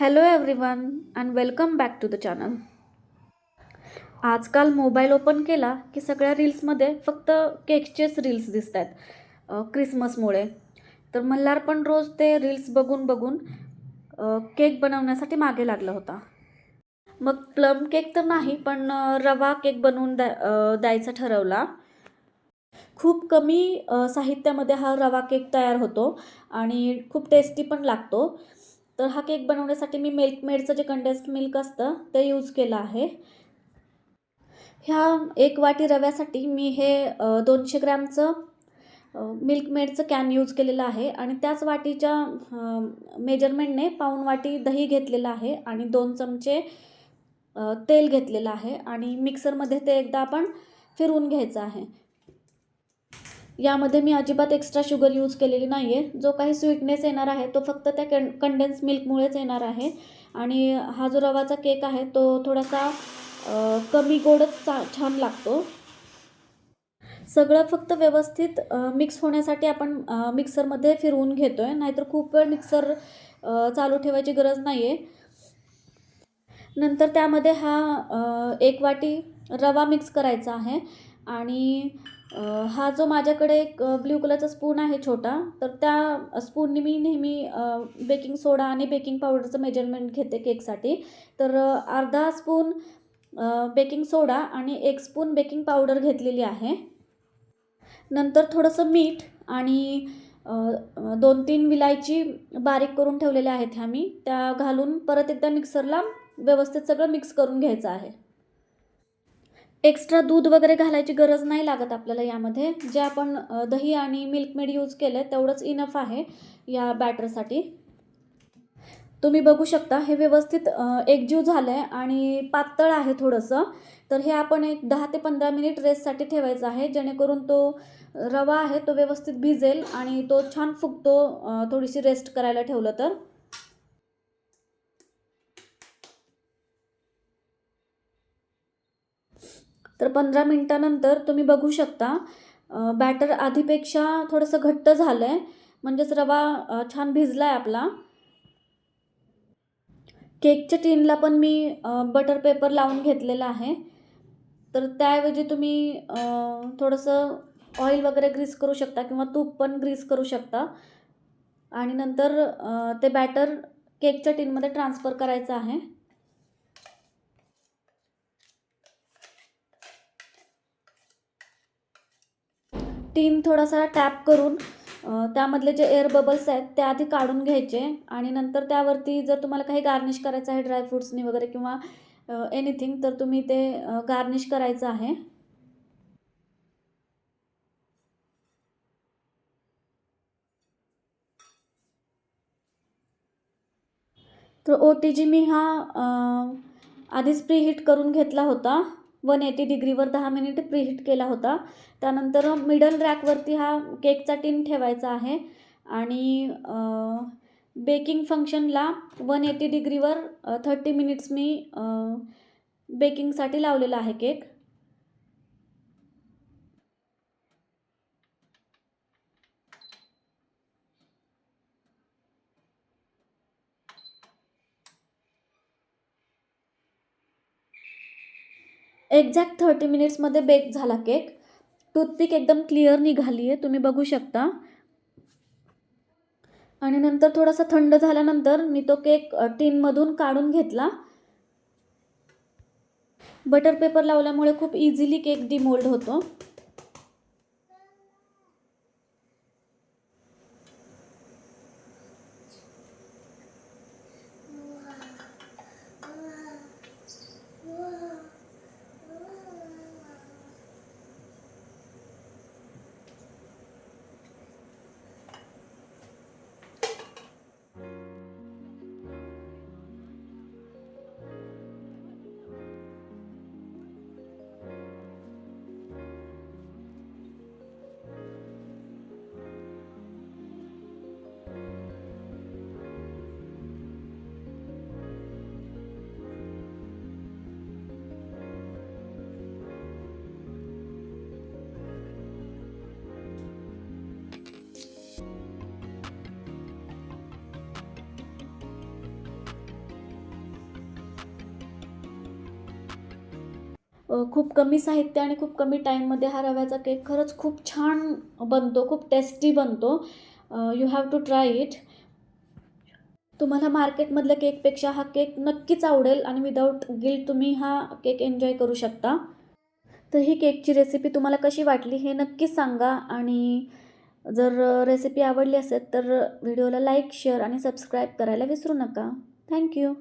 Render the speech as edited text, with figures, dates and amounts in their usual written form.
Hello everyone and welcome back to the channel. आजकाल mobile open केला की सगळ्या रील्समध्ये फक्त केकचेच रील्स दिसत आहेत क्रिसमसमुळे. तर मल्हार पण रोज ते रील्स बघून बघून केक बनवण्यासाठी मागे लागला होता. मग प्लम केक तर नाही पण रवा केक बनवून द्यायचा ठरवला. खूप कमी साहित्यामध्ये हा रवा केक तयार होतो आणि खूप टेस्टी पण लागतो. तर हा केक बनवण्यासाठी मी मिल्कमेडचं जे कंडेन्स्ड मिल्क असतं ते यूज केलं आहे. ह्या 1 वाटी रव्यासाठी मी हे 200 ग्रॅमचं मिल्कमेडचं कॅन यूज केलेलं आहे आणि त्याच वाटीच्या मेजरमेंटने पाऊण वाटी दही घेतलेलं आहे आणि 2 चमचे तेल घेतलेलं आहे आणि मिक्सरमध्ये ते एकदा आपण फिरवून घ्यायचं आहे. यामध्ये मी अजिबात एक्स्ट्रा शुगर यूज केलेली नाही आहे. जो काही स्वीटनेस येणार आहे तो फक्त त्या कंडेन्स मिल्कमुळेच येणार आहे आणि हा जो रवाचा केक आहे तो थोडासा कमी गोडच छान लागतो. सगळं फक्त व्यवस्थित मिक्स होण्यासाठी आपण मिक्सरमध्ये फिरवून घेतो आहे, नाहीतर खूप वेळ मिक्सर चालू ठेवायची गरज नाही आहे. नंतर त्यामध्ये हा 1 वाटी रवा मिक्स करायचा आहे आणि हा जो माझ्याकडे एक ब्ल्यू कलरचा स्पून आहे छोटा, तर त्या स्पूननी मी नेहमी बेकिंग सोडा आणि बेकिंग पावडरचं मेजरमेंट घेते केकसाठी. तर अर्धा स्पून बेकिंग सोडा आणि 1 स्पून बेकिंग पावडर घेतलेली आहे. नंतर थोडंसं मीठ आणि 2-3 विलायची बारीक करून ठेवलेल्या आहेत ह्या मी. त्या घालून परत एकदा मिक्सरला व्यवस्थित सगळं मिक्स करून घ्यायचं आहे. एक्स्ट्रा दूध वगैरे घालायची गरज नाही लागत आपल्याला यामध्ये. जे आपण दही आणि मिल्कमेड यूज केलं तेवढंच इनफ आहे या बॅटरसाठी. तुम्ही बघू शकता हे व्यवस्थित एकजीव झालं आहे आणि पातळ आहे थोडंसं. तर हे आपण एक 10 ते 15 मिनिट रेस्टसाठी ठेवायचं आहे, जेणेकरून तो रवा आहे तो व्यवस्थित भिजेल आणि तो छान फुगतो थोडीशी रेस्ट करायला ठेवलं तर. तर 15 मिनिटानंतर तुम्ही बघू शकता बॅटर आधीपेक्षा थोडंसं घट्ट झालं आहे, म्हणजेच रवा छान भिजला आहे आपला. केकच्या टिनला पण मी बटर पेपर लावून घेतलेला आहे. तर त्याऐवजी तुम्ही थोडंसं ऑइल वगैरे ग्रीस करू शकता किंवा तूप पण ग्रीस करू शकता आणि नंतर ते बॅटर केकच्या टिनमध्ये ट्रान्सफर करायचं आहे. टीन थोडासा टॅप करून त्यामधले जे एअर बबल्स आहेत ते आधी काढून घ्यायचे आणि नंतर त्यावरती जर तुम्हाला काही गार्निश करायचं आहे ड्रायफ्रुट्सनी वगैरे किंवा एनिथिंग, तर तुम्ही ते गार्निश करायचं आहे. तर OTG मी हा आधीच प्रीहीट करून घेतला होता. 180 डिग्रीवर 10 मिनिट प्रीहीट केला होता. त्यानंतर मिडल रॅकवरती हा केकचा टिन ठेवायचा आहे आणि बेकिंग फंक्शनला 180 डिग्रीवर 30 मिनिट्स मी बेकिंगसाठी लावलेला आहे केक. एक्झॅक्ट 30 मिनिट्समध्ये बेक झाला केक. टूथपिक एकदम क्लिअर निघाली आहे, तुम्ही बघू शकता. आणि नंतर थोडासा थंड झाल्यानंतर मी तो केक टिनमधून काढून घेतला. बटर पेपर लावल्यामुळे खूप इझिली केक डिमोल्ड होतो. खूप कमी साहित्य आणि खूप कमी टाईममध्ये हा रव्याचा केक खरंच खूप छान बनतो, खूप टेस्टी बनतो. You have to try it. तुम्हाला मार्केटमधल्या केकपेक्षा हा केक नक्कीच आवडेल आणि विदाऊट गिल्ट तुम्ही हा केक एन्जॉय करू शकता. तर ही केकची रेसिपी तुम्हाला कशी वाटली हे नक्कीच सांगा आणि जर रेसिपी आवडली असेल तर व्हिडिओला लाईक, शेअर आणि सबस्क्राईब करायला विसरू नका. Thank you.